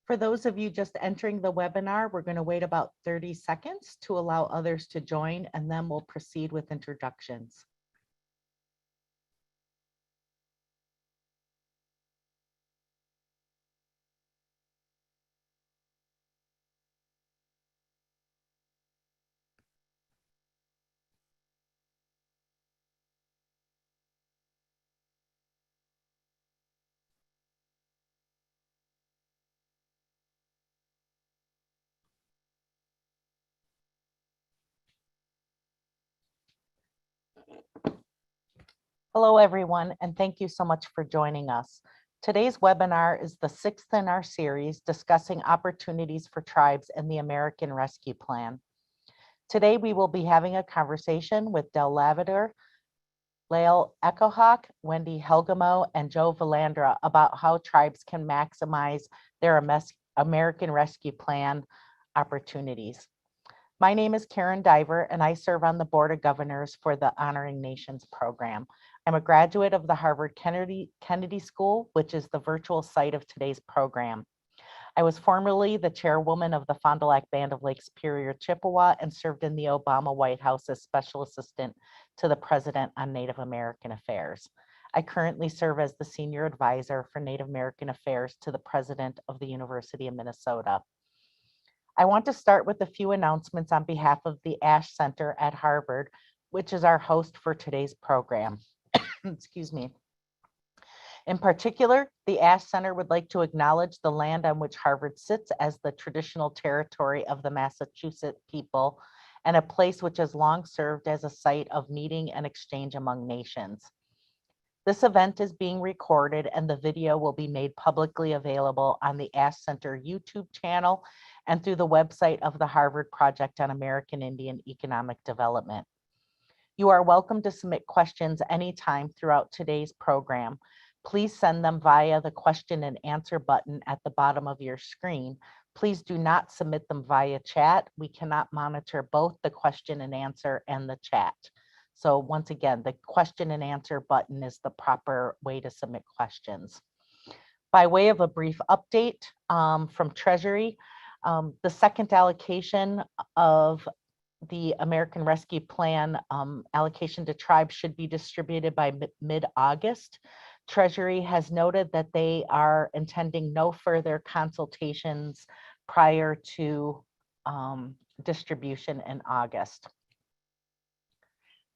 For those of you just entering the webinar, we're going to wait about 30 seconds to allow others to join, and then we'll proceed with introductions. Hello, everyone, and thank you so much for joining us. Today's webinar is the sixth in our series discussing opportunities for tribes in the American Rescue Plan. Today, we will be having a conversation with Del Lavender, Lael Echohawk, Wendy Helgamo, and Joe Valandra about how tribes can maximize their American Rescue Plan opportunities. My name is Karen Diver, and I serve on the Board of Governors for the Honoring Nations program. I'm a graduate of the Harvard Kennedy School, which is the virtual site of today's program. I was formerly the chairwoman of the Fond du Lac Band of Lake Superior, Chippewa, and served in the Obama White House as Special Assistant to the President on Native American Affairs. I currently serve as the Senior Advisor for Native American Affairs to the President of the University of Minnesota. I want to start with a few announcements on behalf of the Ash Center at Harvard, which is our host for today's program. Excuse me. In particular, the Ash Center would like to acknowledge the land on which Harvard sits as the traditional territory of the Massachusetts people and a place which has long served as a site of meeting and exchange among nations. This event is being recorded and the video will be made publicly available on the Ash Center YouTube channel and through the website of the Harvard Project on American Indian Economic Development. You are welcome to submit questions anytime throughout today's program. Please send them via the question and answer button at the bottom of your screen. Please do not submit them via chat. We cannot monitor both the question and answer and the chat. So once again, the question and answer button is the proper way to submit questions. By way of a brief update from Treasury, the second allocation of the American Rescue Plan allocation to tribes should be distributed by mid-August. Treasury has noted that they are intending no further consultations prior to distribution in August.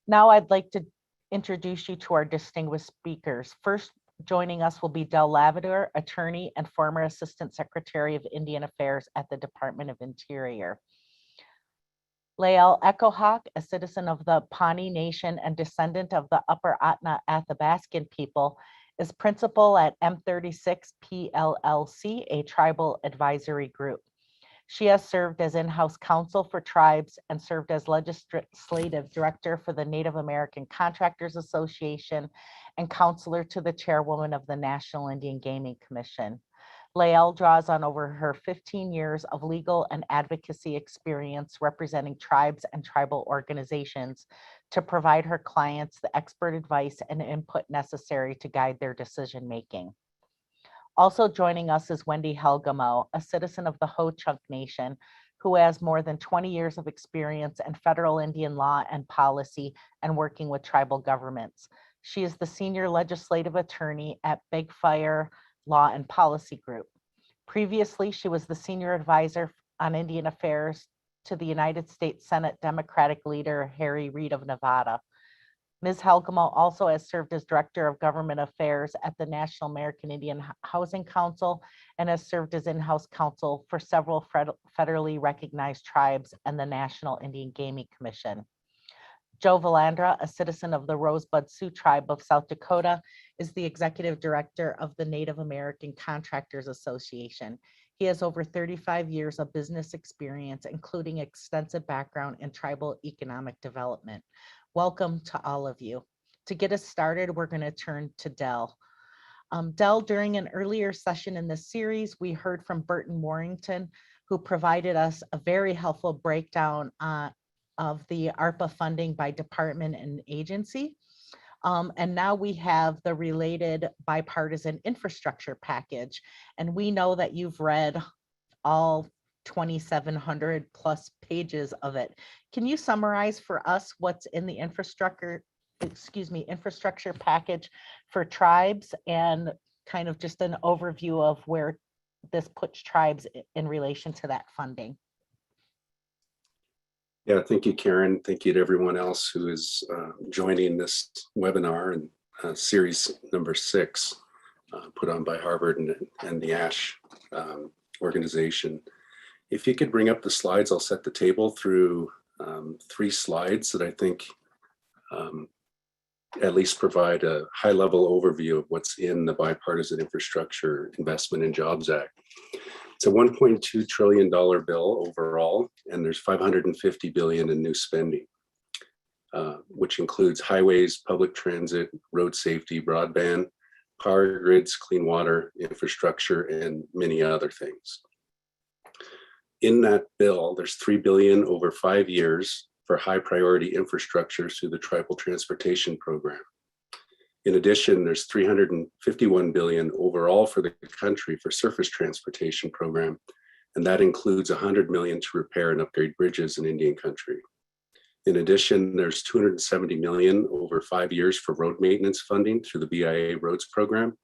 Now I'd like to introduce you to our distinguished speakers. First, joining us will be Del Lavender, attorney and former Assistant Secretary of Indian Affairs at the Department of Interior. Lael Echohawk, a citizen of the Pawnee Nation and descendant of the Upper Atna Athabascan people, is principal at M36 PLLC, a tribal advisory group. She has served as in-house counsel for tribes and served as legislative director for the Native American Contractors Association and counselor to the chairwoman of the National Indian Gaming Commission. Lael draws on over her 15 years of legal and advocacy experience representing tribes and tribal organizations to provide her clients the expert advice and input necessary to guide their decision-making. Also joining us is Wendy Helgamo, a citizen of the Ho-Chunk Nation, who has more than 20 years of experience in federal Indian law and policy and working with tribal governments. She is the senior legislative attorney at Big Fire Law and Policy Group. Previously, she was the senior advisor on Indian affairs to the United States Senate Democratic leader, Harry Reid of Nevada. Ms. Helgamo also has served as Director of Government Affairs at the National American Indian Housing Council and has served as in-house counsel for several federally recognized tribes and the National Indian Gaming Commission. Joe Valandra, a citizen of the Rosebud Sioux Tribe of South Dakota, is the Executive Director of the Native American Contractors Association. He has over 35 years of business experience, including extensive background in tribal economic development. Welcome to all of you. To get us started, we're going to turn to Del. Del, during an earlier session in this series, we heard from Burton Warrington, who provided us a very helpful breakdown of the ARPA funding by department and agency. And now we have the related bipartisan infrastructure package. And we know that you've read all 2,700 plus pages of it. Can you summarize for us what's in the infrastructure package for tribes, and kind of just an overview of where this puts tribes in relation to that funding? Yeah, thank you, Karen. Thank you to everyone else who is joining this webinar and series number 6, put on by Harvard and the ASH organization. If you could bring up the slides, I'll set the table through 3 slides that I think at least provide a high-level overview of what's in the Bipartisan Infrastructure Investment and Jobs Act. It's a $1.2 trillion bill overall, and there's $550 billion in new spending, which includes highways, public transit, road safety, broadband, power grids, clean water, infrastructure, and many other things. In that bill, there's $3 billion over 5 years for high priority infrastructure through the Tribal Transportation Program. In addition, there's $351 billion overall for the country for surface transportation program, and that includes $100 million to repair and upgrade bridges in Indian country. In addition, there's $270 million over 5 years for road maintenance funding through the BIA roads program.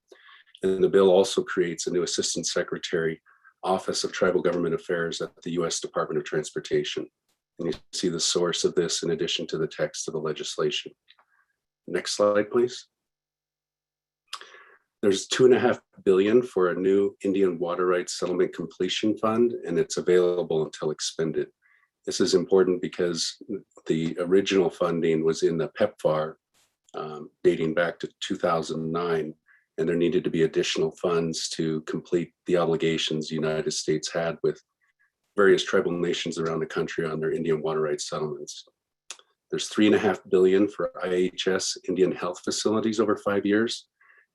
And the bill also creates a new Assistant Secretary Office of Tribal Government Affairs at the U.S. Department of Transportation. And you see the source of this in addition to the text of the legislation. Next slide, please. There's $2.5 billion for a new Indian Water Rights Settlement Completion Fund, and it's available until expended. This is important because the original funding was in the PEPFAR dating back to 2009, and there needed to be additional funds to complete the obligations the United States had with various tribal nations around the country on their Indian water rights settlements. There's $3.5 billion for IHS Indian health facilities over 5 years,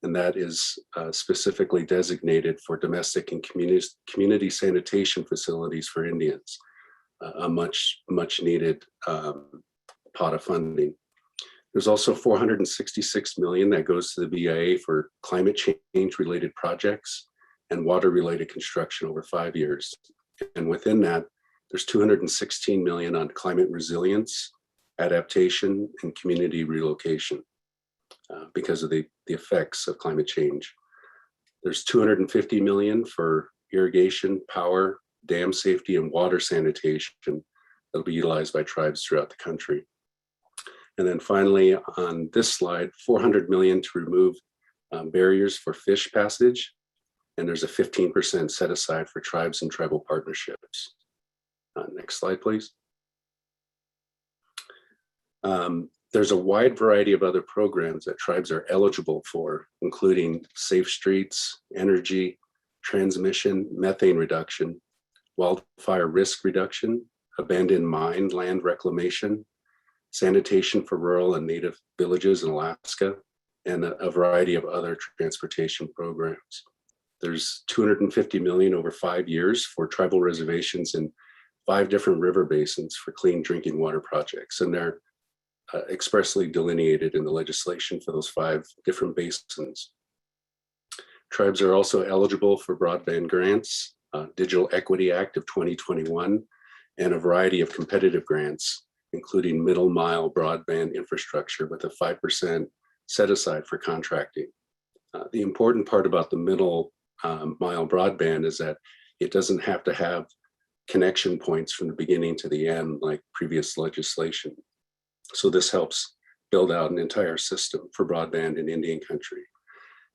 and that is specifically designated for domestic and community sanitation facilities for Indians, a much needed pot of funding. There's also $466 million that goes to the BIA for climate change related projects and water related construction over 5 years. And within that, there's $216 million on climate resilience, adaptation, and community relocation because of the effects of climate change. There's $250 million for irrigation, power, dam safety, and water sanitation that'll be utilized by tribes throughout the country. And then finally, on this slide, $400 million to remove barriers for fish passage. And there's a 15% set aside for tribes and tribal partnerships. Next slide, please. There's a wide variety of other programs that tribes are eligible for, including safe streets, energy, transmission, methane reduction, wildfire risk reduction, abandoned mine land reclamation, sanitation for rural and native villages in Alaska, and a variety of other transportation programs. There's $250 million over 5 years for tribal reservations in 5 different river basins for clean drinking water projects. And they're expressly delineated in the legislation for those 5 different basins. Tribes are also eligible for broadband grants, Digital Equity Act of 2021, and a variety of competitive grants, including middle mile broadband infrastructure with a 5% set aside for contracting. The important part about the middle mile broadband is that it doesn't have to have connection points from the beginning to the end like previous legislation. So this helps build out an entire system for broadband in Indian country.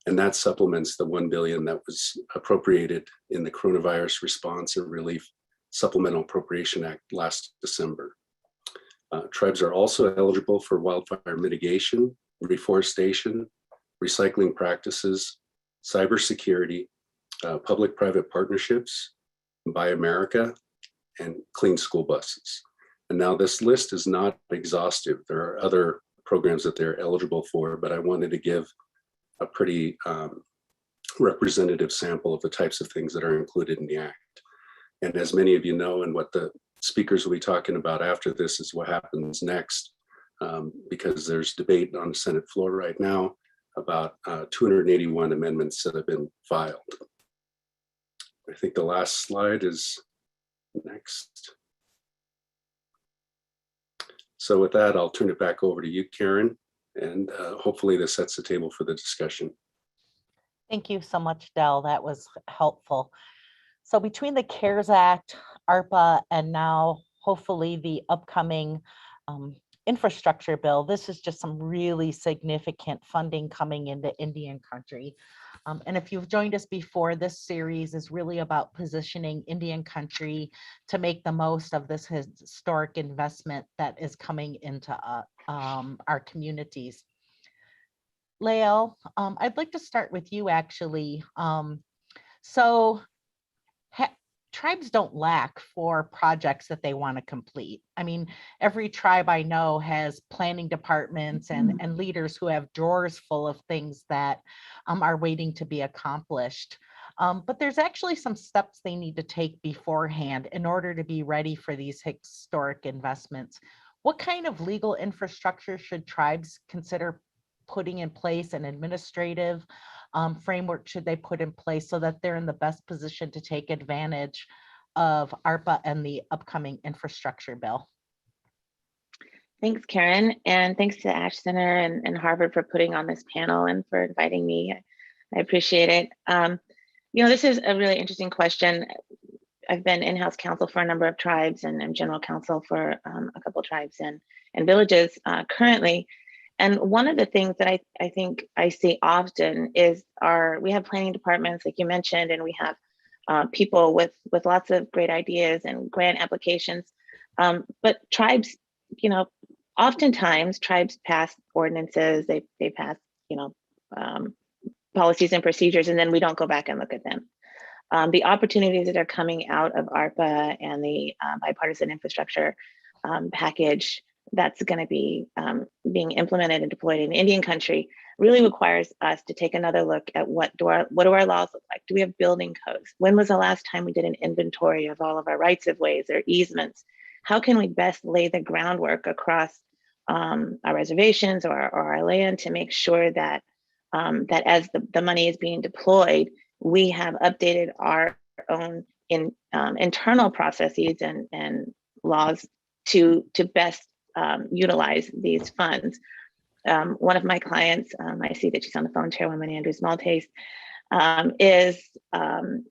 And that supplements the $1 billion that was appropriated in the Coronavirus Response and Relief Supplemental Appropriation Act last December. Tribes are also eligible for wildfire mitigation, reforestation, recycling practices, cybersecurity, public-private partnerships, Buy America, and clean school buses. And now this list is not exhaustive. There are other programs that they're eligible for, but I wanted to give a pretty representative sample of the types of things that are included in the Act. And as many of you know, and what the speakers will be talking about after this is what happens next, because there's debate on the Senate floor right now about 281 amendments that have been filed. I think the last slide is next. So with that, I'll turn it back over to you, Karen, and hopefully this sets the table for the discussion. Thank you so much, Del. That was helpful. So between the CARES Act, ARPA, and now hopefully the upcoming infrastructure bill, this is just some really significant funding coming into Indian country. And if you've joined us before, this series is really about positioning Indian country to make the most of this historic investment that is coming into our communities. Lael, I'd like to start with you actually. So tribes don't lack for projects that they want to complete. I mean, every tribe I know has planning departments and leaders who have drawers full of things that are waiting to be accomplished. But there's actually some steps they need to take beforehand in order to be ready for these historic investments. What kind of legal infrastructure should tribes consider putting in place, and administrative framework should they put in place so that they're in the best position to take advantage of ARPA and the upcoming infrastructure bill? Thanks, Karen, and thanks to Ash Center and Harvard for putting on this panel and for inviting me. I appreciate it. You know, this is a really interesting question. I've been in-house counsel for a number of tribes, and I'm general counsel for a couple tribes and villages currently. And one of the things that I think I see often is we have planning departments, like you mentioned, and we have people with lots of great ideas and grant applications. But tribes, you know, oftentimes tribes pass ordinances, they pass, you know, policies and procedures, and then we don't go back and look at them. The opportunities that are coming out of ARPA and the bipartisan infrastructure package that's going to be being implemented and deployed in Indian country really requires us to take another look at what do our laws look like? Do we have building codes? When was the last time we did an inventory of all of our rights of ways or easements? How can we best lay the groundwork across our reservations or our land to make sure that that as the money is being deployed, we have updated our own internal processes and laws to best utilize these funds. One of my clients, I see that she's on the phone, Chairwoman Andrews Maltese, is an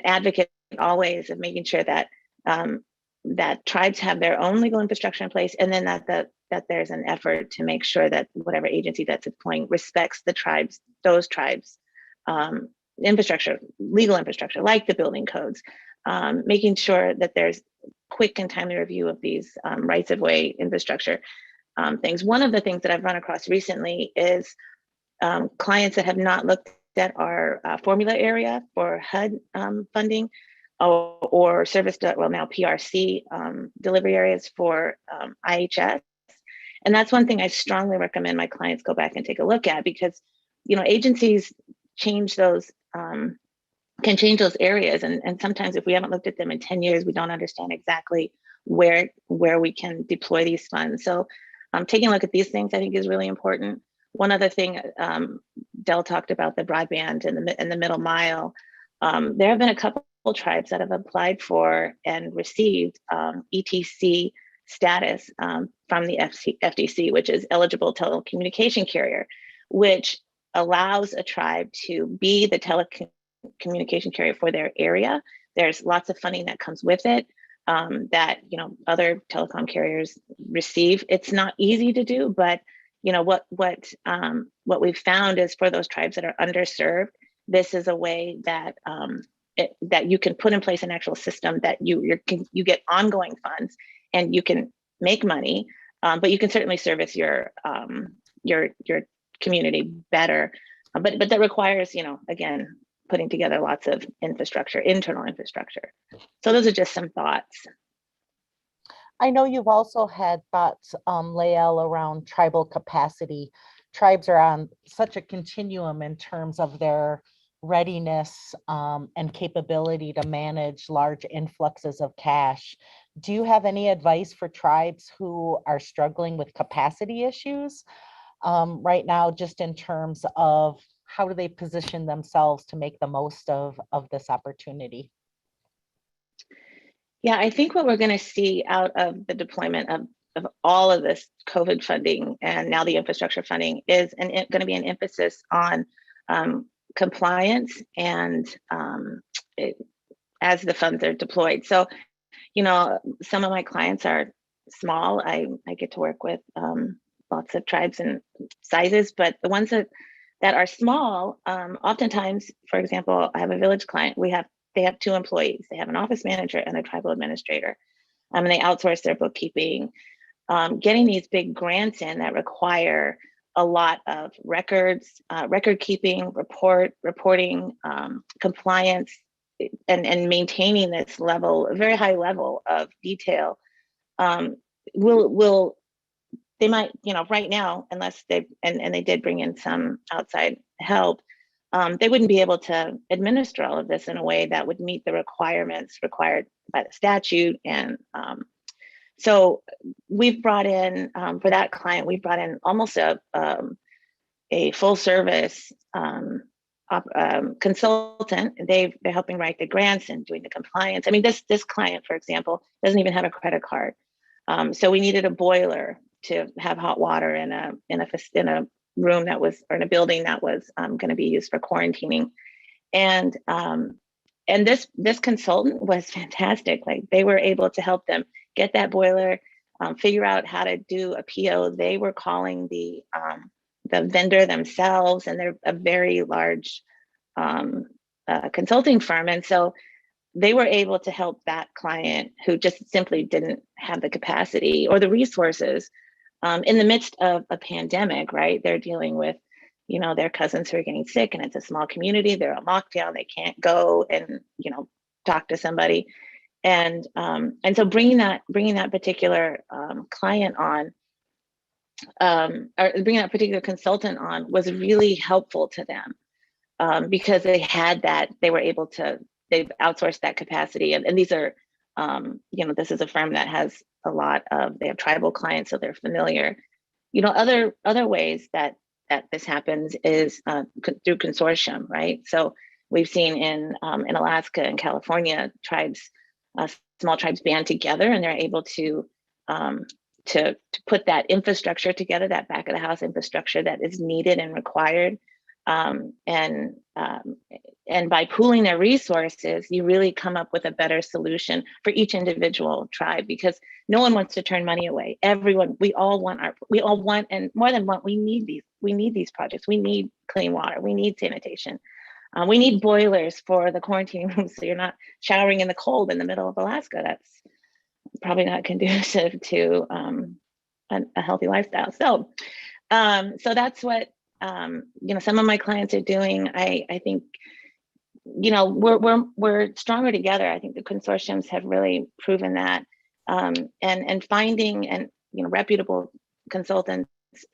advocate always of making sure that that tribes have their own legal infrastructure in place, and then that there's an effort to make sure that whatever agency that's deploying respects those tribes infrastructure, legal infrastructure, like the building codes, making sure that there's quick and timely review of these rights of way infrastructure things. One of the things that I've run across recently is clients that have not looked at our formula area for HUD funding or service, well now PRC delivery areas for IHS. And that's one thing I strongly recommend my clients go back and take a look at, because you know agencies change those can change those areas, and sometimes if we haven't looked at them in 10 years, we don't understand exactly where we can deploy these funds. So taking a look at these things I think is really important. One other thing, Del talked about the broadband and the middle mile. There have been a couple tribes that have applied for and received ETC status from the FDC, which is eligible telecommunication carrier, which allows a tribe to be the telecommunication carrier for their area. There's lots of funding that comes with it that other telecom carriers receive. It's not easy to do, but what we've found is for those tribes that are underserved, this is a way that that you can put in place an actual system that you get ongoing funds and you can make money, but you can certainly service your community better. But that requires, again, putting together lots of infrastructure, internal infrastructure. So those are just some thoughts. I know you've also had thoughts, Lael, around tribal capacity. Tribes are on such a continuum in terms of their readiness and capability to manage large influxes of cash. Do you have any advice for tribes who are struggling with capacity issues right now, just in terms of how do they position themselves to make the most of this opportunity? Yeah, I think what we're going to see out of the deployment of all of this COVID funding and now the infrastructure funding is going to be an emphasis on compliance and as the funds are deployed. So, you know, some of my clients are small. I get to work with lots of tribes and sizes, but the ones that are small, oftentimes, for example, I have a village client. They have 2 employees. They have an office manager and a tribal administrator, and they outsource their bookkeeping. Getting these big grants in that require a lot of records, record keeping, reporting, compliance, and maintaining this level, a very high level of detail. They might, you know, right now, unless they did bring in some outside help, they wouldn't be able to administer all of this in a way that would meet the requirements required by the statute. And so we've brought in, for that client, we've brought in almost a full service consultant. They're helping write the grants and doing the compliance. I mean, this client, for example, doesn't even have a credit card. So we needed a boiler to have hot water in a room that was, or in a building that was going to be used for quarantining. And this consultant was fantastic. Like, they were able to help them get that boiler, figure out how to do a PO. They were calling the vendor themselves, and they're a very large consulting firm. And so they were able to help that client who just simply didn't have the capacity or the resources in the midst of a pandemic, right? They're dealing with, you know, their cousins who are getting sick, and it's a small community. They're on lockdown. They can't go and, you know, talk to somebody. And so bringing that particular client on, or bringing that particular consultant on, was really helpful to them because they had that. They were able to. They've outsourced that capacity, and these are, you know, this is a firm that has a lot of. They have tribal clients, so they're familiar. You know, other ways that this happens is through consortium, right? So we've seen in Alaska and California, tribes, small tribes band together, and they're able to put that infrastructure together, that back of the house infrastructure that is needed and required. And by pooling their resources, you really come up with a better solution for each individual tribe, because no one wants to turn money away. Everyone, we all want, and more than one, we need these projects. We need clean water. We need sanitation. We need boilers for the quarantine rooms, so you're not showering in the cold in the middle of Alaska. That's probably not conducive to a healthy lifestyle. So that's what you know, some of my clients are doing. I think, you know, we're stronger together. I think the consortiums have really proven that, and finding, and, you know, reputable consultants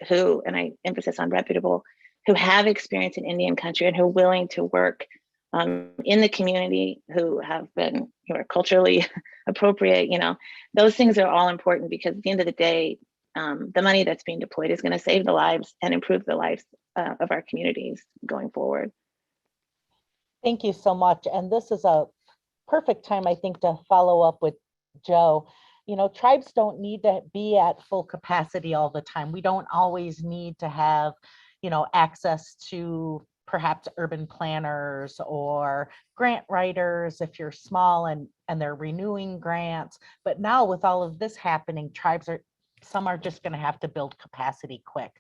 who, and I emphasis on reputable, who have experience in Indian country and who are willing to work in the community, who are culturally appropriate. You know, those things are all important, because at the end of the day, the money that's being deployed is going to save the lives and improve the lives of our communities going forward. Thank you so much. And this is a perfect time, I think, to follow up with Joe. You know, tribes don't need to be at full capacity all the time. We don't always need to have, you know, access to perhaps urban planners or grant writers if you're small and they're renewing grants. But now with all of this happening, some are just going to have to build capacity quick.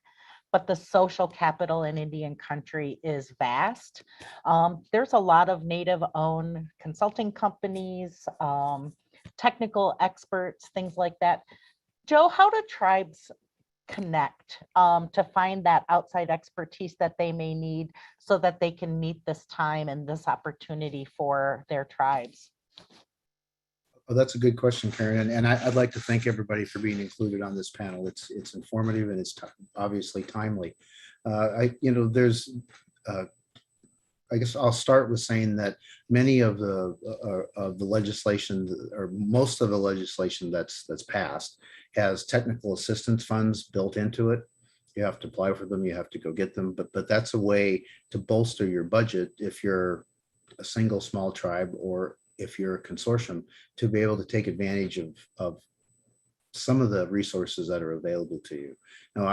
But the social capital in Indian country is vast. There's a lot of Native-owned consulting companies, technical experts, things like that. Joe, how do tribes connect to find that outside expertise that they may need so that they can meet this time and this opportunity for their tribes? Oh, that's a good question, Karen. And I'd like to thank everybody for being included on this panel. It's informative, and it's obviously timely. There's I guess I'll start with saying that many of the legislation, or most of the legislation that's passed, has technical assistance funds built into it. You have to apply for them, you have to go get them, but that's a way to bolster your budget if you're a single small tribe or if you're a consortium, to be able to take advantage of some of the resources that are available to you. Now,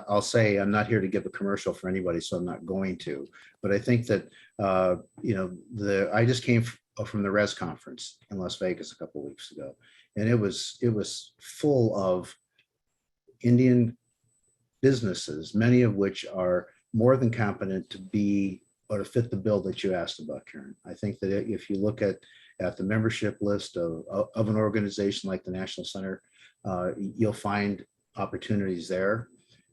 I'll say I'm not here to give a commercial for anybody, so I'm not going to. But I think that I just came from the Res conference in Las Vegas a couple of weeks ago, and it was full of Indian businesses, many of which are more than competent to be or to fit the bill that you asked about, Karen. I think that if you look at the membership list of an organization like the National Center, you'll find opportunities there.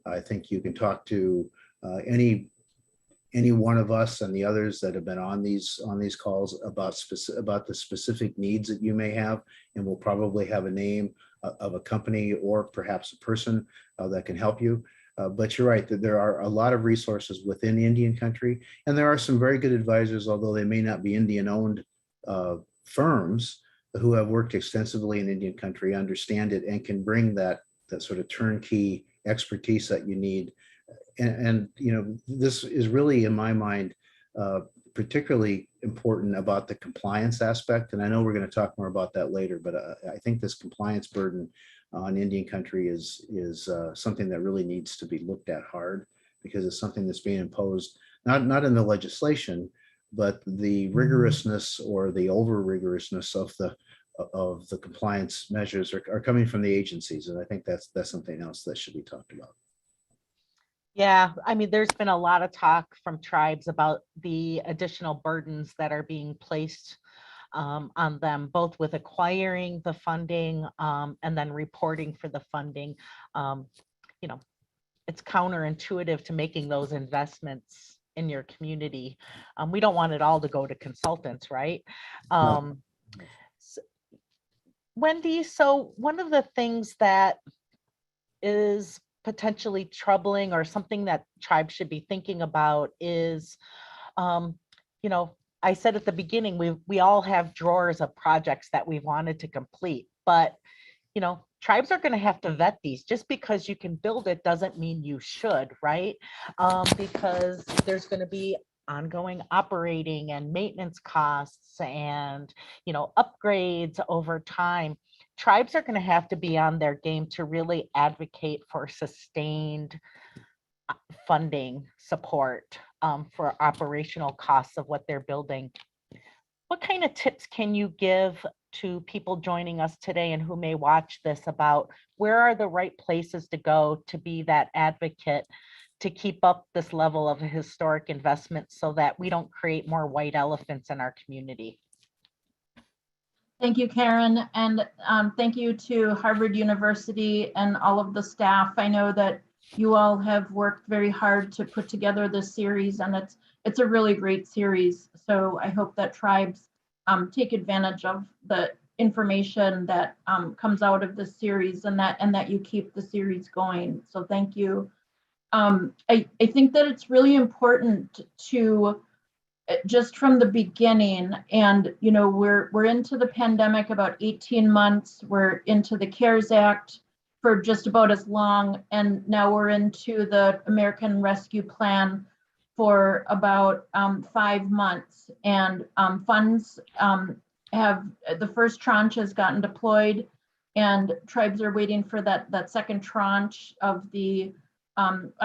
I think you can talk to any one of us and the others that have been on these calls about the specific needs that you may have, and we'll probably have a name of a company or perhaps a person that can help you. But you're right that there are a lot of resources within Indian country, and there are some very good advisors, although they may not be Indian-owned firms who have worked extensively in Indian country, understand it, and can bring that sort of turnkey expertise that you need. And this is really, in my mind, particularly important about the compliance aspect. And I know we're going to talk more about that later, but I think this compliance burden on Indian country is something that really needs to be looked at hard, because it's something that's being imposed, not in the legislation, but the rigorousness or the over rigorousness of the compliance measures are coming from the agencies. And I think that's something else that should be talked about. Yeah, I mean, there's been a lot of talk from tribes about the additional burdens that are being placed on them, both with acquiring the funding and then reporting for the funding. It's counterintuitive to making those investments in your community. We don't want it all to go to consultants, right? Wendy, so one of the things that is potentially troubling, or something that tribes should be thinking about, is, I said at the beginning, we all have drawers of projects that we wanted to complete, but tribes are going to have to vet these. Just because you can build it doesn't mean you should, right? Because there's going to be ongoing operating and maintenance costs and upgrades over time. Tribes are going to have to be on their game to really advocate for sustained funding support for operational costs of what they're building. What kind of tips can you give to people joining us today and who may watch this about where are the right places to go to be that advocate to keep up this level of historic investment so that we don't create more white elephants in our community? Thank you, Karen, and thank you to Harvard University and all of the staff. I know that you all have worked very hard to put together this series, and it's a really great series. So I hope that tribes take advantage of the information that comes out of this series, and that you keep the series going. So thank you. I think that it's really important to, just from the beginning, and we're into the pandemic about 18 months, we're into the CARES Act for just about as long, and now we're into the American Rescue Plan for about 5 months, and funds have, the first tranche has gotten deployed, and tribes are waiting for that second tranche of the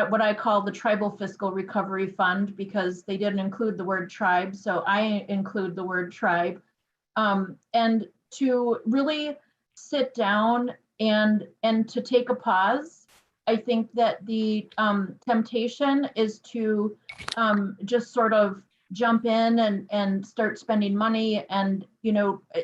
what I call the Tribal Fiscal Recovery Fund, because they didn't include the word tribe, so I include the word tribe. And to really sit down and to take a pause. I think that the temptation is to just sort of jump in and start spending money, and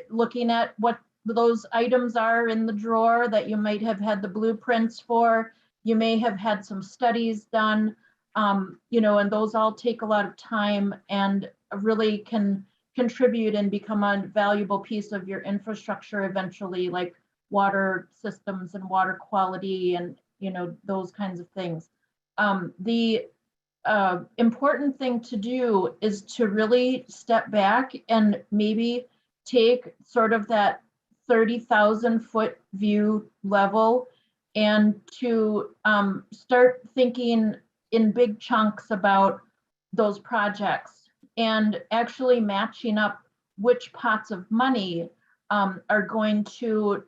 looking at what those items are in the drawer that you might have had the blueprints for. You may have had some studies done, and those all take a lot of time and really can contribute and become a valuable piece of your infrastructure eventually, like water systems and water quality and those kinds of things. The important thing to do is to really step back and maybe take sort of that 30,000 foot view level and to start thinking in big chunks about those projects and actually matching up which pots of money are going to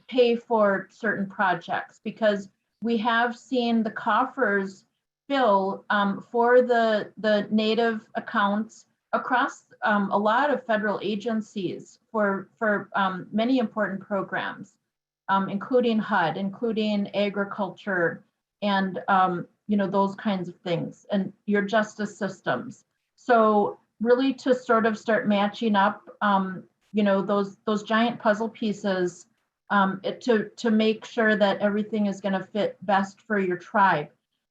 pay for certain projects, because we have seen the coffers fill for the native accounts across a lot of federal agencies for many important programs, including HUD, including agriculture, and those kinds of things, and your justice systems. So really to sort of start matching up those giant puzzle pieces to make sure that everything is going to fit best for your tribe.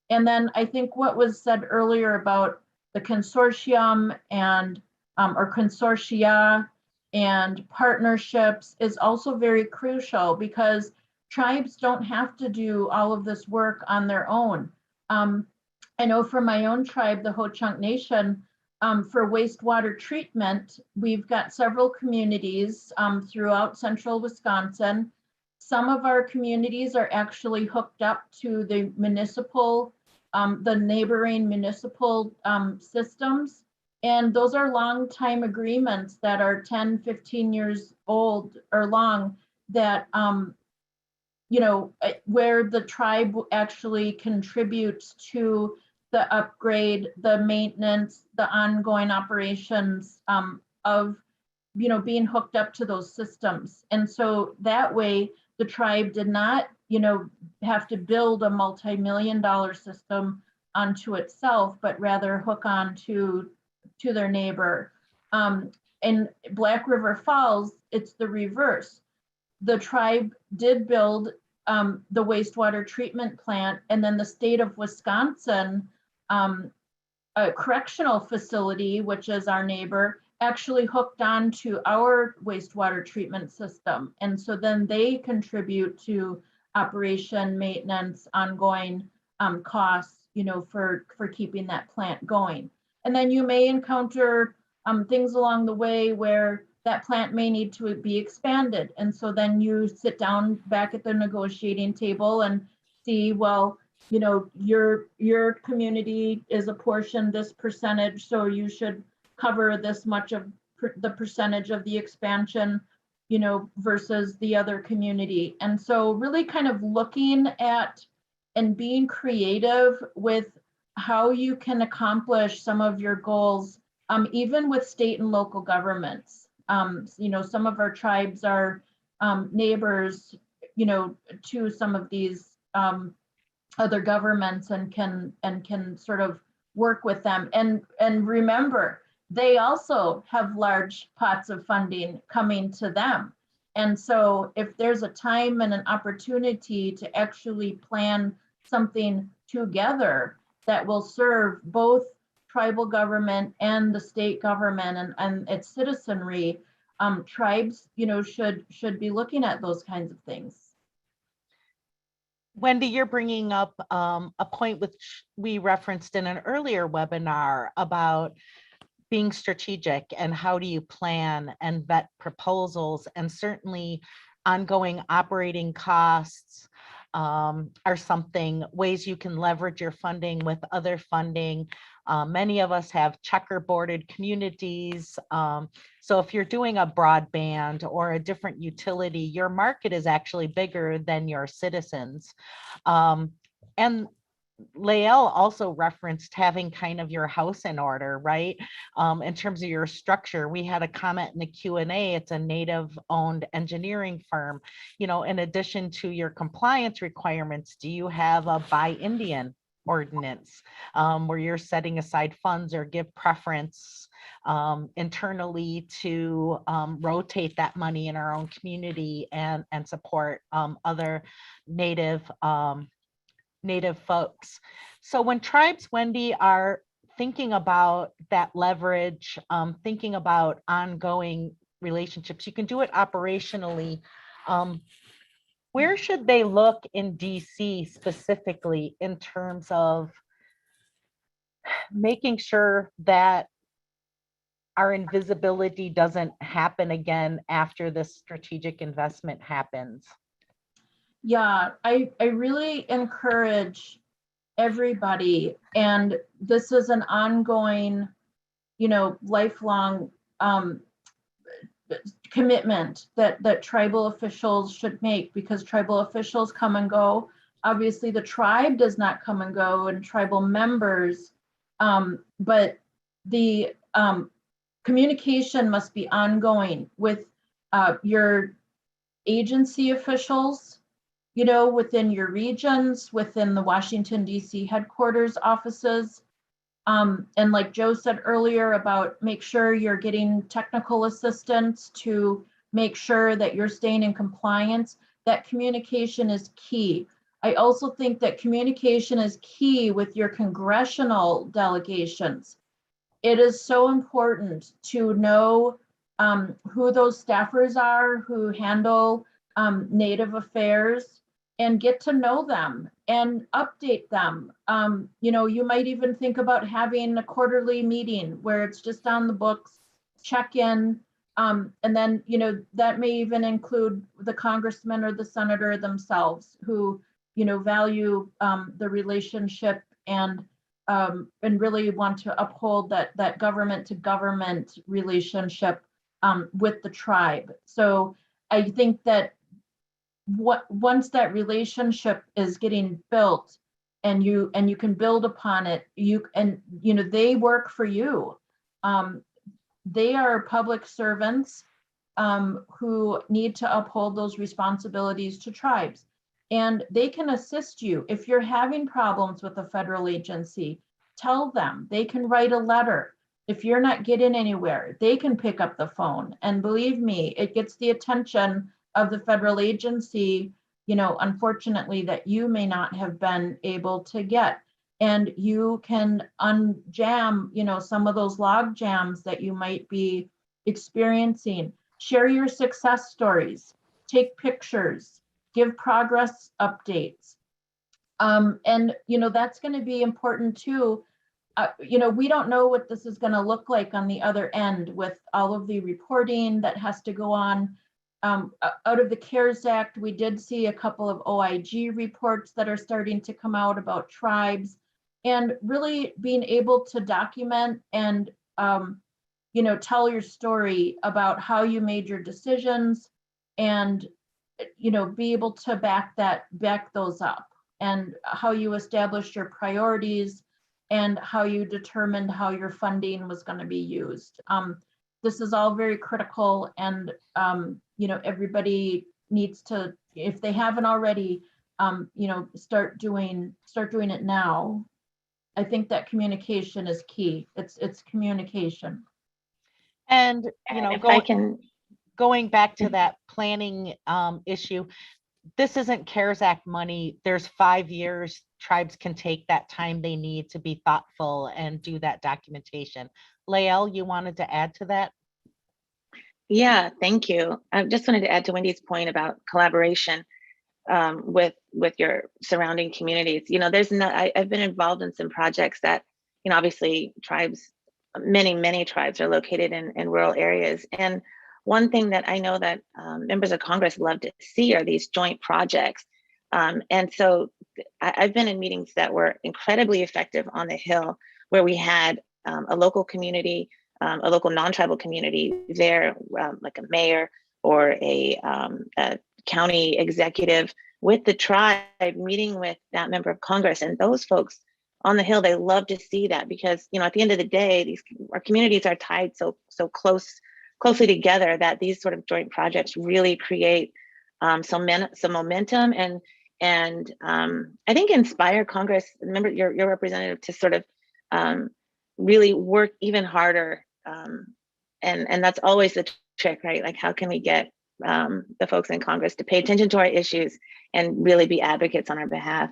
And then I think what was said earlier about the consortium and or consortia and partnerships is also very crucial, because tribes don't have to do all of this work on their own. I know for my own tribe, the Ho-Chunk Nation, for wastewater treatment, we've got several communities throughout central Wisconsin. Some of our communities are actually hooked up to the municipal, the neighboring municipal systems. And those are long time agreements that are 10, 15 years old or long, that, where the tribe actually contributes to the upgrade, the maintenance, the ongoing operations of, being hooked up to those systems. And so that way, the tribe did not, have to build a multi-million-dollar system onto itself, but rather hook on to their neighbor. In Black River Falls, it's the reverse. The tribe did build the wastewater treatment plant, and then the state of Wisconsin, a correctional facility, which is our neighbor, actually hooked on to our wastewater treatment system. And so then they contribute to operation, maintenance, ongoing costs, for keeping that plant going. And then you may encounter things along the way where that plant may need to be expanded. And so then you sit down back at the negotiating table and see, well, your community is apportioned this percentage, so you should cover this much of the percentage of the expansion, versus the other community. And so really kind of looking at and being creative with how you can accomplish some of your goals, even with state and local governments. Some of our tribes are neighbors, to some of these other governments, and can sort of work with them. And remember, they also have large pots of funding coming to them. And so if there's a time and an opportunity to actually plan something together that will serve both tribal government and the state government and its citizenry, tribes, should be looking at those kinds of things. Wendy, you're bringing up a point which we referenced in an earlier webinar about being strategic and how do you plan and vet proposals, and certainly ongoing operating costs are something, ways you can leverage your funding with other funding. Many of us have checkerboarded communities. So if you're doing a broadband or a different utility, your market is actually bigger than your citizens. And Lael also referenced having kind of your house in order, right? In terms of your structure, we had a comment in the Q&A, it's a native owned engineering firm. In addition to your compliance requirements, do you have a buy Indian ordinance where you're setting aside funds or give preference internally to rotate that money in our own community and support other native folks. So when tribes, Wendy, are thinking about that leverage, thinking about ongoing relationships, you can do it operationally. Where should they look in DC specifically in terms of making sure that our invisibility doesn't happen again after this strategic investment happens? Yeah, I really encourage everybody, and this is an ongoing, lifelong commitment that tribal officials should make, because tribal officials come and go. Obviously, the tribe does not come and go, and tribal members, but the communication must be ongoing with your agency officials, within your regions, within the Washington, D.C. headquarters offices. And like Joe said earlier about make sure you're getting technical assistance to make sure that you're staying in compliance, that communication is key. I also think that communication is key with your congressional delegations. It is so important to know who those staffers are who handle Native affairs, and get to know them and update them. You might even think about having a quarterly meeting where it's just on the books, check in, and then, that may even include the congressman or the senator themselves who, value the relationship and really want to uphold that government to government relationship with the tribe. So I think that once that relationship is getting built, and you can build upon it, they work for you. They are public servants who need to uphold those responsibilities to tribes. And they can assist you. If you're having problems with a federal agency, tell them. They can write a letter. If you're not getting anywhere, they can pick up the phone. And believe me, it gets the attention of the federal agency, unfortunately, that you may not have been able to get. And you can unjam, some of those log jams that you might be experiencing. Share your success stories, take pictures, give progress updates. And, that's going to be important too. We don't know what this is going to look like on the other end with all of the reporting that has to go on. Out of the CARES Act, we did see a couple of OIG reports that are starting to come out about tribes, and really being able to document and tell your story about how you made your decisions, and be able to back those up, and how you established your priorities, and how you determined how your funding was going to be used. This is all very critical, and everybody needs to, if they haven't already, start doing it now. I think that communication is key. It's communication. And, If I can, going back to that planning issue, this isn't CARES Act money. There's 5 years. Tribes can take that time they need to be thoughtful and do that documentation. Lael, you wanted to add to that? yeah, thank you. I just wanted to add to Wendy's point about collaboration with your surrounding communities. I've been involved in some projects that, obviously tribes, many tribes are located in rural areas. And one thing that I know that members of Congress love to see are these joint projects. And so I've been in meetings that were incredibly effective on the Hill, where we had a local community, a local non-tribal community there, like a mayor or a county executive with the tribe, meeting with that member of Congress. And those folks on the Hill, they love to see that, because at the end of the day, our communities are tied so closely together that these sort of joint projects really create some momentum and I think inspire Congress, remember your representative, to sort of really work even harder. And that's always the trick, right? Like, how can we get the folks in Congress to pay attention to our issues and really be advocates on our behalf?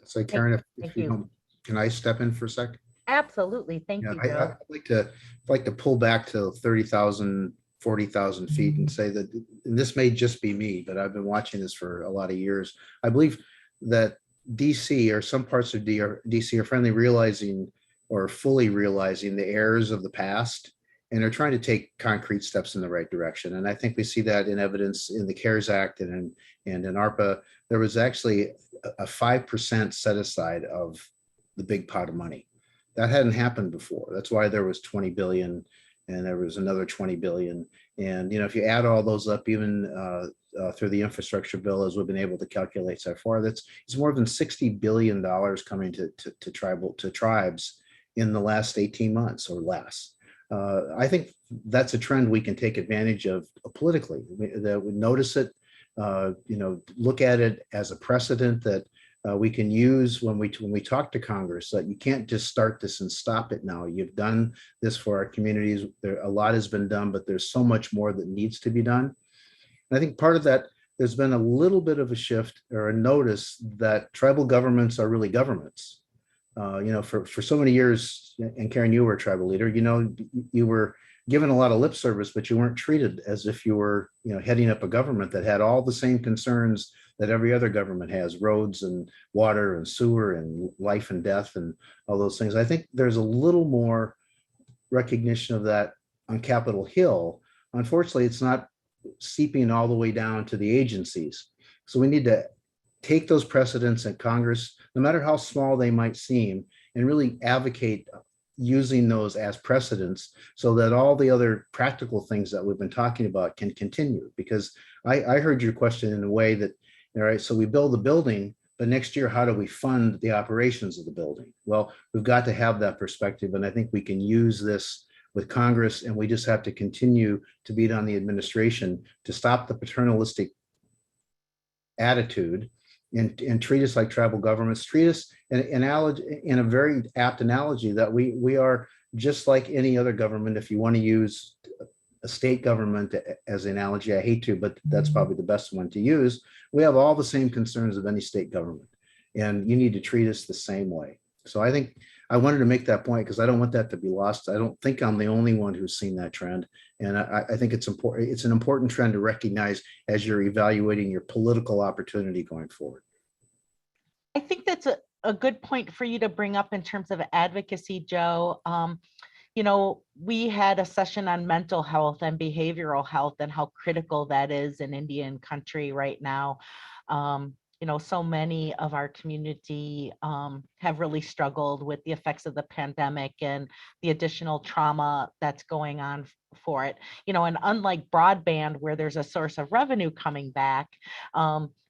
So Karen, if Thank you you. don't, can I step in for a sec? Absolutely. Thank you, I'd Joe. like to pull back to 30,000, 40,000 feet and say that, and this may just be me, but I've been watching this for a lot of years. I believe that DC, or some parts of DC, are finally realizing, or fully realizing, the errors of the past, and they're trying to take concrete steps in the right direction. And I think we see that in evidence in the CARES Act and in ARPA. There was actually a 5% set aside of the big pot of money. That hadn't happened before. That's why there was 20 billion and there was another 20 billion. And, if you add all those up, even through the infrastructure bill, as we've been able to calculate so far, it's more than $60 billion coming to tribes in the last 18 months or less. I think that's a trend we can take advantage of politically. That we notice it, look at it as a precedent that we can use when we talk to Congress. That you can't just start this and stop it now. You've done this for our communities. A lot has been done, but there's so much more that needs to be done. And I think part of that, there's been a little bit of a shift or a notice that tribal governments are really governments. For so many years, and Karen, you were a tribal leader, you were given a lot of lip service, but you weren't treated as if you were, heading up a government that had all the same concerns that every other government has: roads and water and sewer and life and death and all those things. I think there's a little more recognition of that on Capitol Hill. Unfortunately, it's not seeping all the way down to the agencies. So we need to take those precedents in Congress, no matter how small they might seem, and really advocate using those as precedents so that all the other practical things that we've been talking about can continue. Because I heard your question in a way that, all right, so we build the building, but next year, how do we fund the operations of the building? Well, we've got to have that perspective. And I think we can use this with Congress, and we just have to continue to beat on the administration to stop the paternalistic attitude and treat us like tribal governments. Treat us in a very apt analogy that we are just like any other government. If you want to use a state government as an analogy, I hate to, but that's probably the best one to use. We have all the same concerns of any state government, and you need to treat us the same way. So I think I wanted to make that point because I don't want that to be lost. I don't think I'm the only one who's seen that trend. And I think it's important. It's an important trend to recognize as you're evaluating your political opportunity going forward. I think that's a good point for you to bring up in terms of advocacy, Joe. We had a session on mental health and behavioral health and how critical that is in Indian country right now. So many of our community have really struggled with the effects of the pandemic and the additional trauma that's going on for it. And unlike broadband, where there's a source of revenue coming back,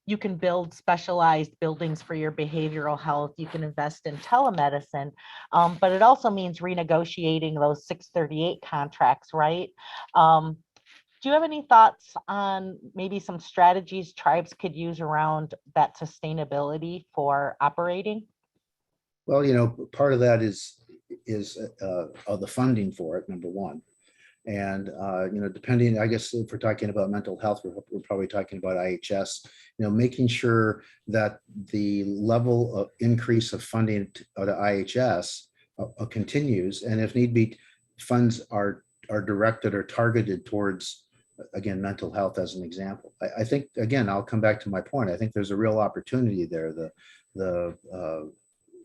you can build specialized buildings for your behavioral health. You can invest in telemedicine, but it also means renegotiating those 638 contracts, right? Do you have any thoughts on maybe some strategies tribes could use around that sustainability for operating? Well, part of that is the funding for it, number one. And, depending, I guess if we're talking about mental health, we're probably talking about IHS, making sure that the level of increase of funding to IHS continues. And if need be, funds are directed or targeted towards, again, mental health as an example. I think, again, I'll come back to my point. I think there's a real opportunity there.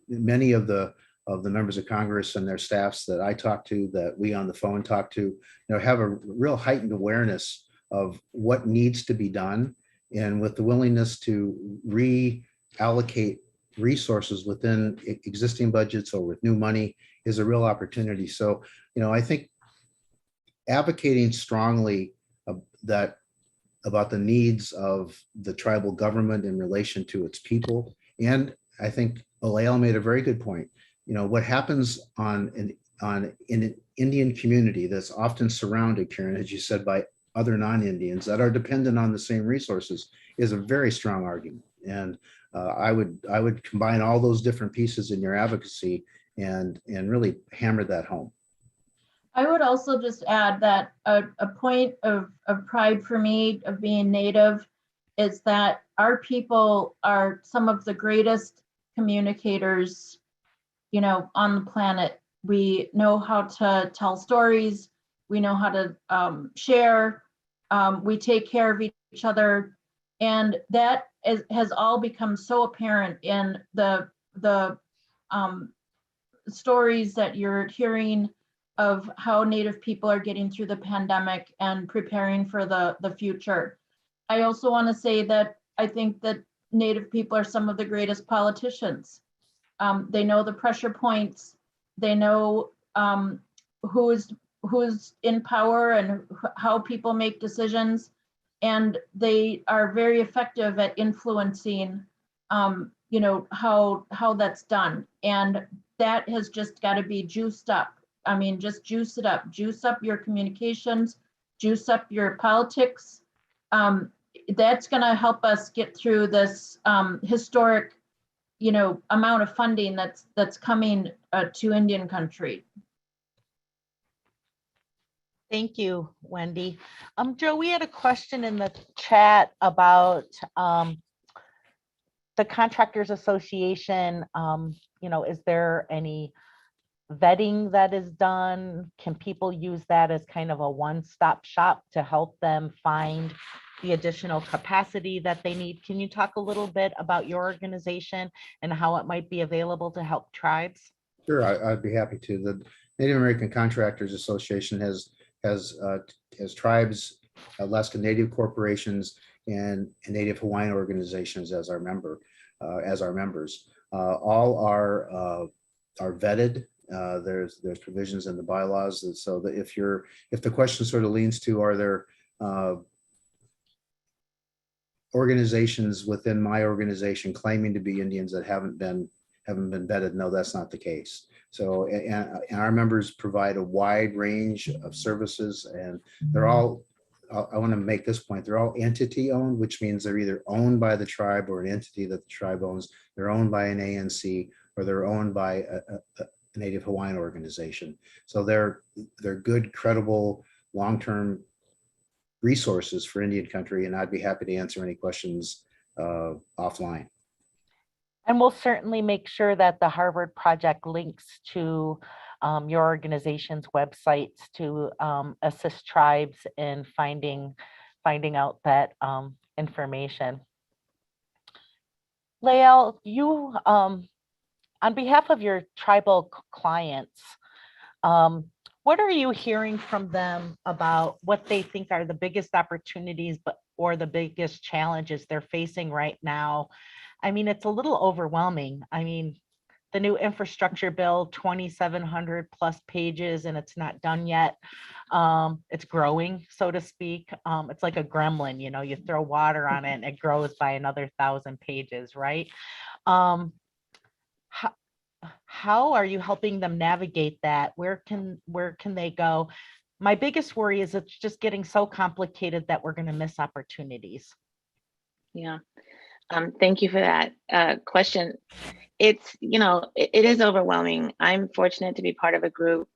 Many of the members of Congress and their staffs that I talk to, that we on the phone talk to, have a real heightened awareness of what needs to be done, and with the willingness to reallocate resources within existing budgets or with new money is a real opportunity. So, I think advocating strongly about the needs of the tribal government in relation to its people. And I think Alael made a very good point. What happens in an Indian community that's often surrounded, Karen, as you said, by other non-Indians that are dependent on the same resources is a very strong argument. And I would combine all those different pieces in your advocacy and really hammer that home. I would also just add that a point of pride for me of being Native is that our people are some of the greatest communicators, on the planet. We know how to tell stories. We know how to share. We take care of each other. And that has all become so apparent in the stories that you're hearing of how Native people are getting through the pandemic and preparing for the future. I also want to say that I think that Native people are some of the greatest politicians. They know the pressure points. They know who's in power and how people make decisions, and they are very effective at influencing, how that's done. And that has just got to be juiced up. I mean, just juice it up. Juice up your communications. Juice up your politics. That's going to help us get through this historic, amount of funding that's coming to Indian country. Thank you, Wendy. Joe, we had a question in the chat about the Contractors Association. Is there any vetting that is done? Can people use that as kind of a one-stop shop to help them find the additional capacity that they need? Can you talk a little bit about your organization and how it might be available to help tribes? Sure, I'd be happy to. The Native American Contractors Association has tribes, Alaska Native corporations, and Native Hawaiian organizations as our members. All are vetted. There's provisions in the bylaws, and so that if the question sort of leans to, are there organizations within my organization claiming to be Indians that haven't been vetted? No, that's not the case. So, and our members provide a wide range of services, and they're all, I want to make this point, they're all entity owned, which means they're either owned by the tribe or an entity that the tribe owns. They're owned by an ANC, or they're owned by a Native Hawaiian organization. So they're good, credible, long-term resources for Indian country, and I'd be happy to answer any questions offline. And we'll certainly make sure that the Harvard Project links to your organization's websites to assist tribes in finding out that information. Lael, you, on behalf of your tribal clients, what are you hearing from them about what they think are the biggest opportunities or the biggest challenges they're facing right now? I mean, it's a little overwhelming. I mean, the new infrastructure bill, 2,700 plus pages, and it's not done yet. It's growing, so to speak. It's like a gremlin, you throw water on it and it grows by another 1,000 pages, right? How are you helping them navigate that? Where can they go? My biggest worry is it's just getting so complicated that we're going to miss opportunities. Yeah. Thank you for that question. It's, it is overwhelming. I'm fortunate to be part of a group,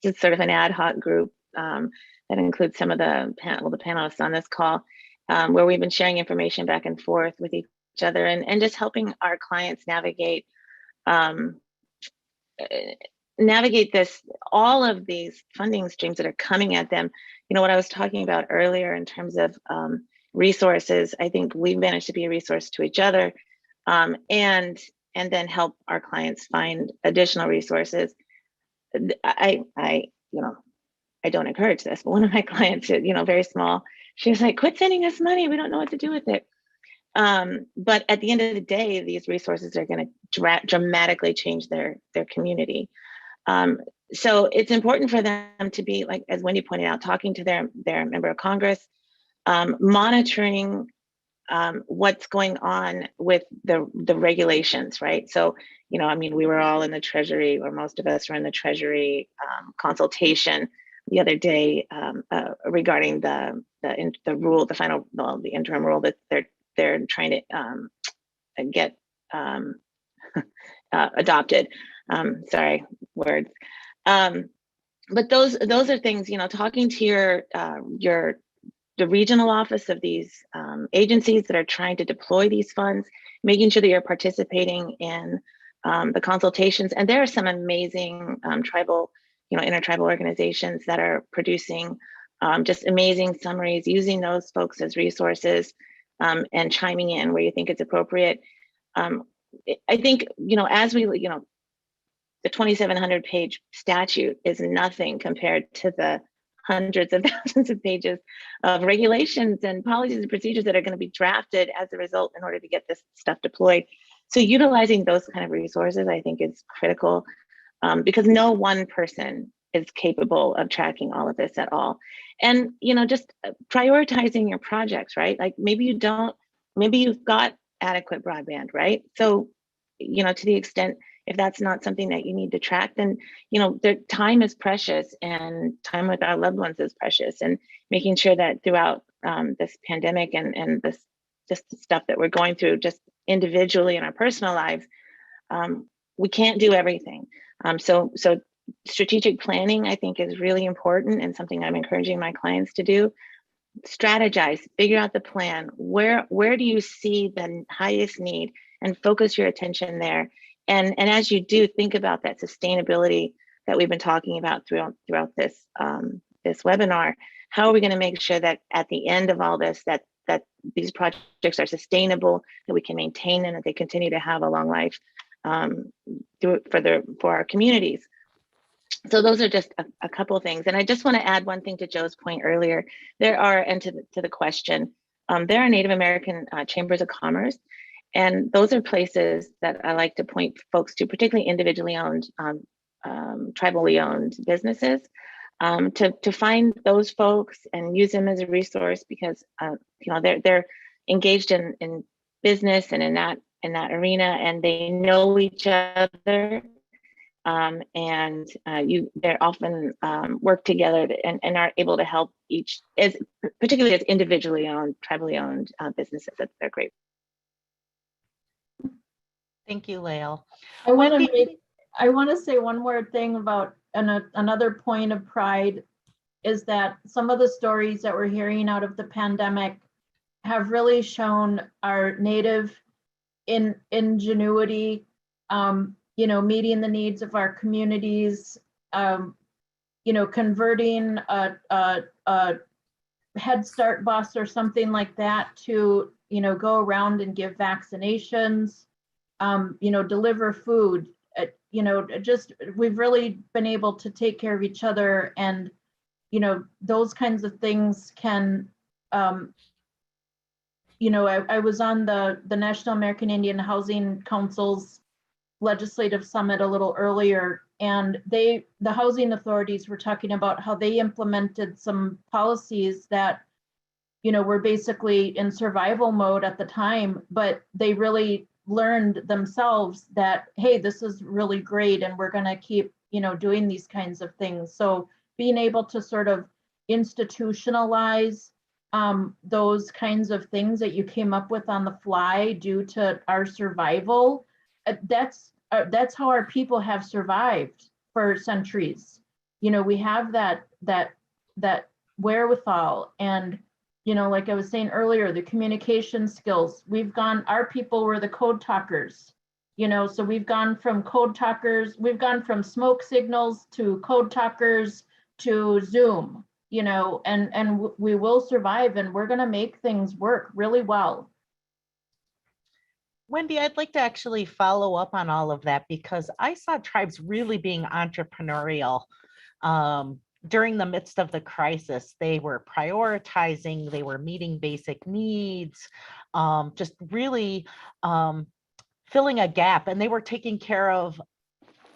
just sort of an ad hoc group that includes some of the panelists on this call, where we've been sharing information back and forth with each other and just helping our clients navigate all of these funding streams that are coming at them. What I was talking about earlier in terms of resources, I think we've managed to be a resource to each other, and then help our clients find additional resources. I don't encourage this, but one of my clients, very small, she was like, quit sending us money. We don't know what to do with it. But at the end of the day, these resources are going to dramatically change their community. So it's important for them to be, like, as Wendy pointed out, talking to their member of Congress, monitoring what's going on with the regulations, right? So, we were all in the Treasury, or most of us were in the Treasury consultation the other day regarding the interim rule that they're trying to get adopted. Sorry, words. But those are things, talking to the regional office of these agencies that are trying to deploy these funds, making sure that you're participating in the consultations. And there are some amazing tribal, intertribal organizations that are producing just amazing summaries, using those folks as resources and chiming in where you think it's appropriate. I think, as we, the 2,700 page statute is nothing compared to the hundreds of thousands of pages of regulations and policies and procedures that are going to be drafted as a result in order to get this stuff deployed. So utilizing those kind of resources, I think, is critical, because no one person is capable of tracking all of this at all. And, just prioritizing your projects, right? Like maybe you've got adequate broadband, right? So, to the extent, if that's not something that you need to track, then, their time is precious, and time with our loved ones is precious, and making sure that throughout this pandemic and this just the stuff that we're going through just individually in our personal lives, we can't do everything. So strategic planning, I think, is really important, and something I'm encouraging my clients to do. Strategize, figure out the plan. Where do you see the highest need, and focus your attention there. And as you do, think about that sustainability that we've been talking about throughout this this webinar. How are we going to make sure that at the end of all this, that these projects are sustainable, that we can maintain them, and that they continue to have a long life for our communities. So those are just a couple of things. And I just want to add one thing to Joe's point earlier. And to the question, there are Native American chambers of commerce, and those are places that I like to point folks to, particularly individually owned, tribally owned businesses, to find those folks and use them as a resource, because they're engaged in business and in that arena, and they know each other. They're often work together and are able to help particularly as individually owned, tribally owned businesses. They're great. Thank you, Lael. I want to say one more thing about another point of pride is that some of the stories that we're hearing out of the pandemic have really shown our Native ingenuity, meeting the needs of our communities, converting a Head Start bus or something like that to, go around and give vaccinations, deliver food. We've really been able to take care of each other, and, those kinds of things can, I was on the National American Indian Housing Council's legislative summit a little earlier, and the housing authorities were talking about how they implemented some policies that, were basically in survival mode at the time, but they really learned themselves that, hey, this is really great, and we're going to keep, doing these kinds of things. So being able to sort of institutionalize those kinds of things that you came up with on the fly due to our survival, that's how our people have survived for centuries. We have that wherewithal, and like I was saying earlier, the communication skills. Our people were the code talkers, so we've gone from code talkers, we've gone from smoke signals to code talkers to Zoom, and we will survive, and we're going to make things work really well. Wendy, I'd like to actually follow up on all of that, because I saw tribes really being entrepreneurial. During the midst of the crisis, they were prioritizing, they were meeting basic needs, just really filling a gap, and they were taking care of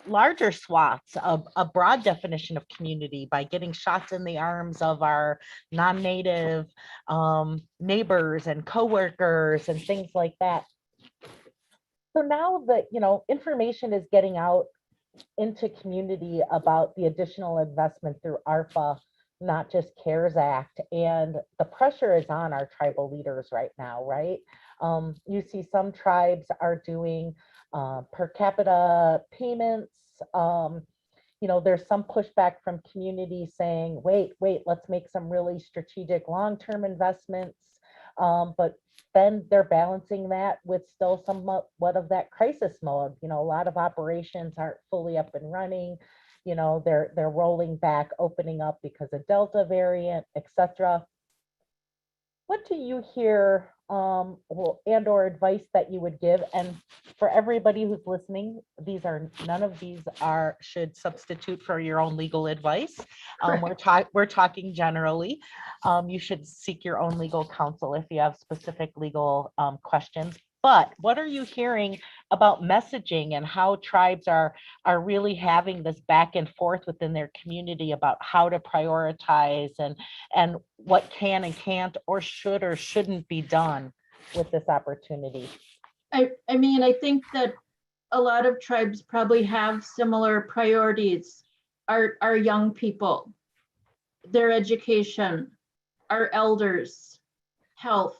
larger swaths of a broad definition of community by getting shots in the arms of our non-native neighbors and coworkers and things like that. So now that, information is getting out into community about the additional investment through ARPA, not just CARES Act, and the pressure is on our tribal leaders right now, right? You see some tribes are doing per capita payments. There's some pushback from community saying, wait, let's make some really strategic long-term investments. But then they're balancing that with still somewhat of that crisis mode. A lot of operations aren't fully up and running. They're rolling back, opening up because of Delta variant, etc. what do you hear and or advice that you would give? And for everybody who's listening, none of these should substitute for your own legal advice. We're talking generally. You should seek your own legal counsel if you have specific legal questions. But what are you hearing about messaging and how tribes are really having this back and forth within their community about how to prioritize and what can and can't or should or shouldn't be done with this opportunity? I mean, I think that a lot of tribes probably have similar priorities. Our young people, their education, our elders, health,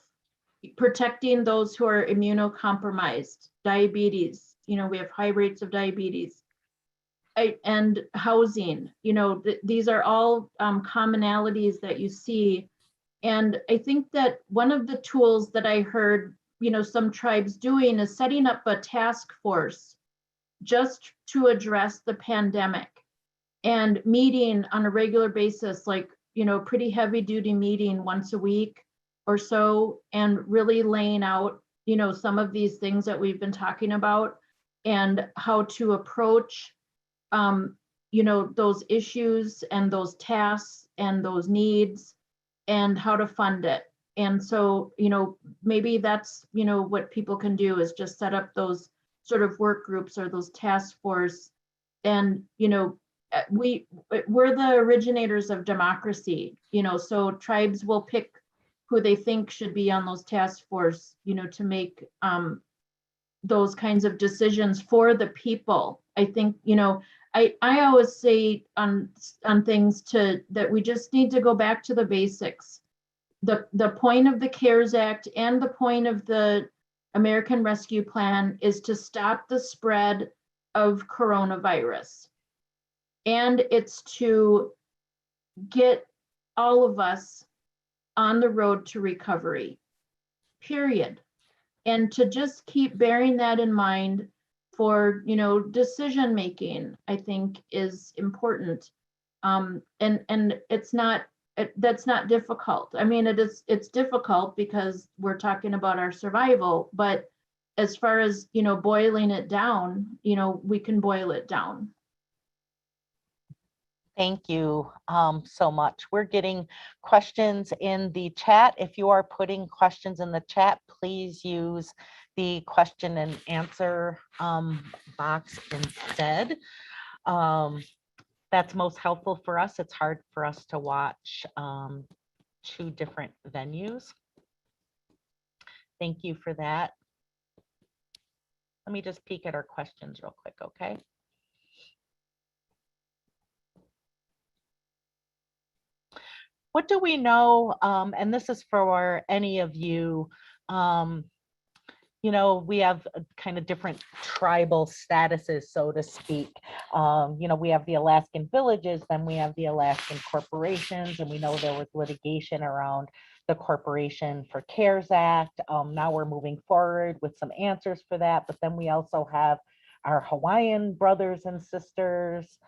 protecting those who are immunocompromised, diabetes, we have high rates of diabetes, and housing, these are all commonalities that you see. And I think that one of the tools that I heard, some tribes doing is setting up a task force just to address the pandemic and meeting on a regular basis, like, pretty heavy duty meeting once a week or so, and really laying out, some of these things that we've been talking about and how to approach, those issues and those tasks and those needs and how to fund it. And so, maybe that's, what people can do is just set up those sort of work groups or those task force. And, we're the originators of democracy, so tribes will pick who they think should be on those task force, to make those kinds of decisions for the people. I think, I always say on things that we just need to go back to the basics. The point of the CARES Act and the point of the American Rescue Plan is to stop the spread of coronavirus. And it's to get all of us on the road to recovery, period. And to just keep bearing that in mind for, decision making, I think is important. And it's not, that's not difficult. I mean, it's difficult because we're talking about our survival, but as far as, boiling it down, we can boil it down. Thank you so much. We're getting questions in the chat. If you are putting questions in the chat, please use the question and answer box instead. That's most helpful for us. It's hard for us to watch two different venues. Thank you for that. Let me just peek at our questions real quick, okay? What do we know, and this is for any of you, we have kind of different tribal statuses, so to speak. We have the Alaskan villages, then we have the Alaskan corporations, and we know there was litigation around the corporation for CARES Act. Now we're moving forward with some answers for that, but then we also have our Hawaiian brothers and sisters.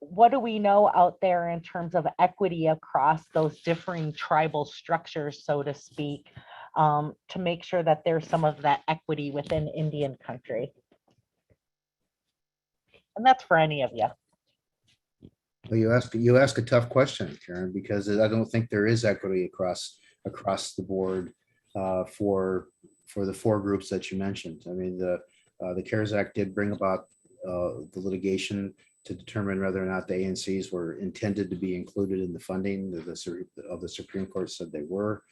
What do we know out there in terms of equity across those differing tribal structures, so to speak, to make sure that there's some of that equity within Indian country? And that's for any of you. Well, you ask a tough question, Karen, because I don't think there is equity across the board for the four groups that you mentioned. I mean, the CARES Act did bring about the litigation to determine whether or not the ANCs were intended to be included in the funding. The Supreme Court said they were,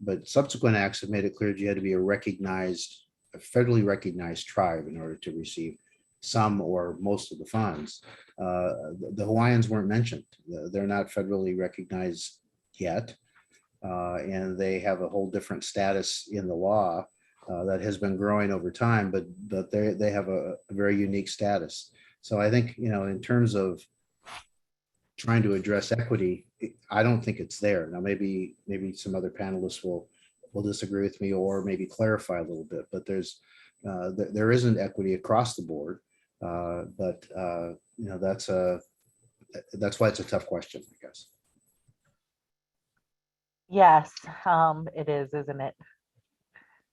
but subsequent acts have made it clear that you had to be a federally recognized tribe in order to receive some or most of the funds. The Hawaiians weren't mentioned. They're not federally recognized yet, and they have a whole different status in the law that has been growing over time, but they have a very unique status. So I think, in terms of trying to address equity, I don't think it's there. Now, maybe some other panelists will disagree with me or maybe clarify a little bit, but there isn't equity across the board. But that's why it's a tough question, I guess. Yes, it is, isn't it?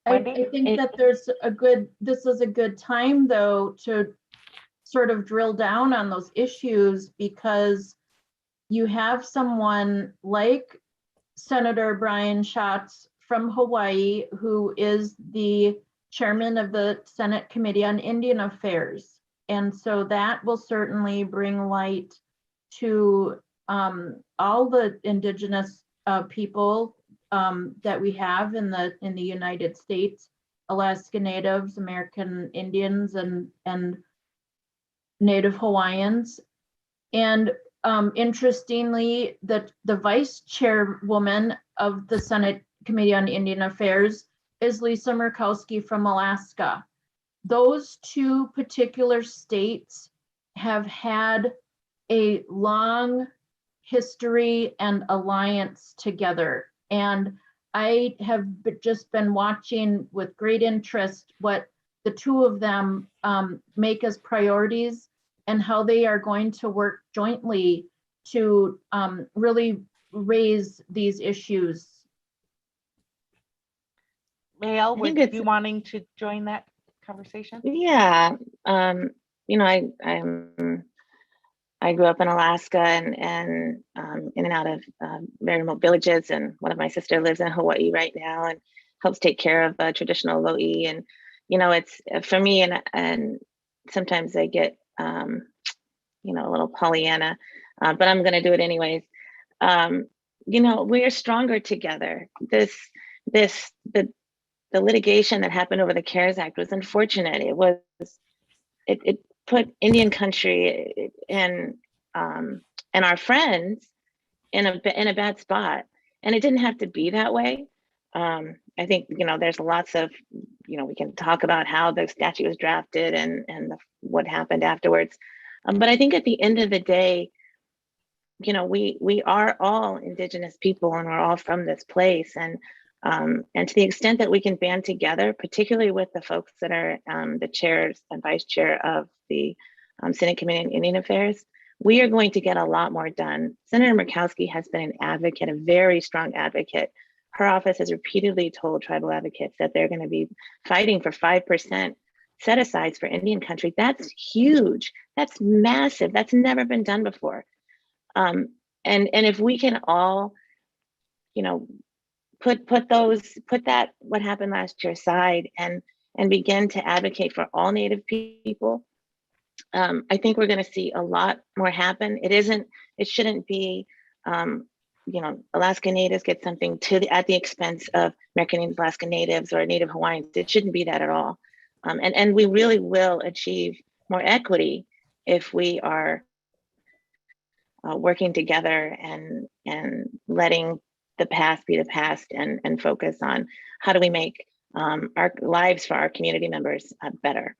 I Wendy? think that this is a good time though to sort of drill down on those issues, because you have someone like Senator Brian Schatz from Hawaii, who is the chairman of the Senate Committee on Indian Affairs. And so that will certainly bring light to all the indigenous people that we have in the United States, Alaska Natives, American Indians, and Native Hawaiians. And interestingly, the vice chairwoman of the Senate Committee on Indian Affairs is Lisa Murkowski from Alaska. Those two particular states have had a long history and alliance together. And I have just been watching with great interest what the two of them make as priorities and how they are going to work jointly to really raise these issues. Lael, I would think it's, you wanting to join that conversation? yeah, you know, I grew up in Alaska and in and out of very remote villages, and one of my sister lives in Hawaii right now and helps take care of traditional Lo'i. And you know, it's for me, and sometimes I get you know, a little Pollyanna, but I'm going to do it anyways. You know, we are stronger together. The litigation that happened over the CARES Act was unfortunate. It put Indian country and our friends in a bad spot, and it didn't have to be that way. I think, you know, there's lots of, you know, we can talk about how the statute was drafted and what happened afterwards. But I think at the end of the day, you know, we are all Indigenous people and we're all from this place. And to the extent that we can band together, particularly with the folks that are the chairs and vice chair of the Senate Committee on Indian Affairs, we are going to get a lot more done. Senator Murkowski has been an advocate, a very strong advocate. Her office has repeatedly told tribal advocates that they're going to be fighting for 5% set asides for Indian country. That's huge. That's massive. That's never been done before. And if we can all, you know, put that what happened last year aside and begin to advocate for all Native people, I think we're going to see a lot more happen. It shouldn't be, you know, Alaska Natives get something at the expense of American Indian Alaska Natives or Native Hawaiians. It shouldn't be that at all. And we really will achieve more equity if we are working together and letting the past be the past and focus on how do we make our lives for our community members better.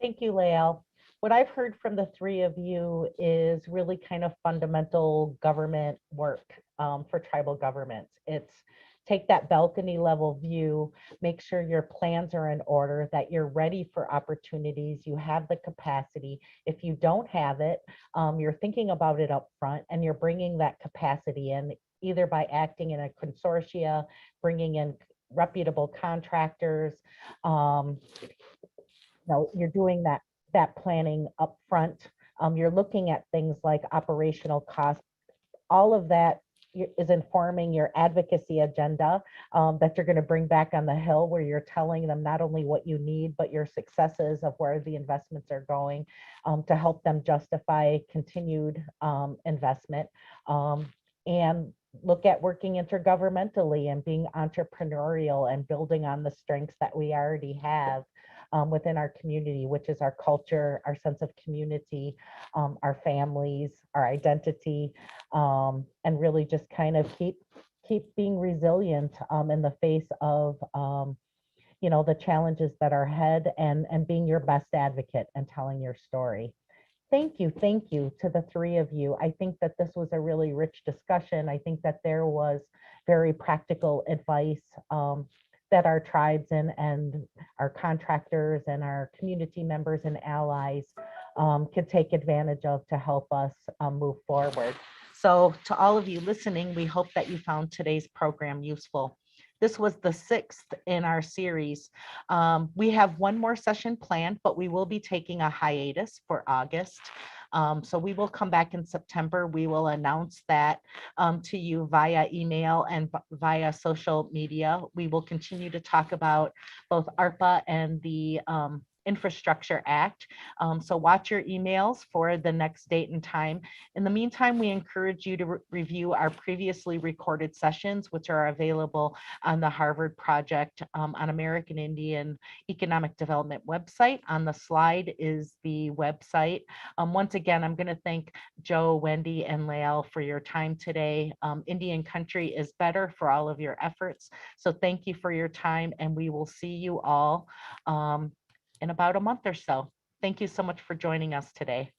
Thank you, Lael. What I've heard from the three of you is really kind of fundamental government work for tribal governments. It's take that balcony level view, make sure your plans are in order, that you're ready for opportunities, you have the capacity. If you don't have it, you're thinking about it up front and you're bringing that capacity in either by acting in a consortia, bringing in reputable contractors. You're doing that planning up front. You're looking at things like operational costs. All of that is informing your advocacy agenda that you're going to bring back on the Hill, where you're telling them not only what you need, but your successes of where the investments are going to help them justify continued investment. And look at working intergovernmentally and being entrepreneurial and building on the strengths that we already have within our community, which is our culture, our sense of community, our families, our identity, and really just kind of keep being resilient in the face of the challenges that are ahead, and being your best advocate and telling your story. Thank you to the three of you. I think that this was a really rich discussion. I think that there was very practical advice that our tribes and our contractors and our community members and allies could take advantage of to help us move forward. So to all of you listening, we hope that you found today's program useful. This was the 6th in our series. We have one more session planned, but we will be taking a hiatus for August. So we will come back in September. We will announce that to you via email and via social media. We will continue to talk about both ARPA and the Infrastructure Act. So watch your emails for the next date and time. In the meantime, we encourage you to review our previously recorded sessions, which are available on the Harvard Project on American Indian Economic Development website. On the slide is the website. Once again, I'm going to thank Joe, Wendy, and Lael for your time today. Indian Country is better for all of your efforts. So thank you for your time, and we will see you all in about a month or so. Thank you so much for joining us today.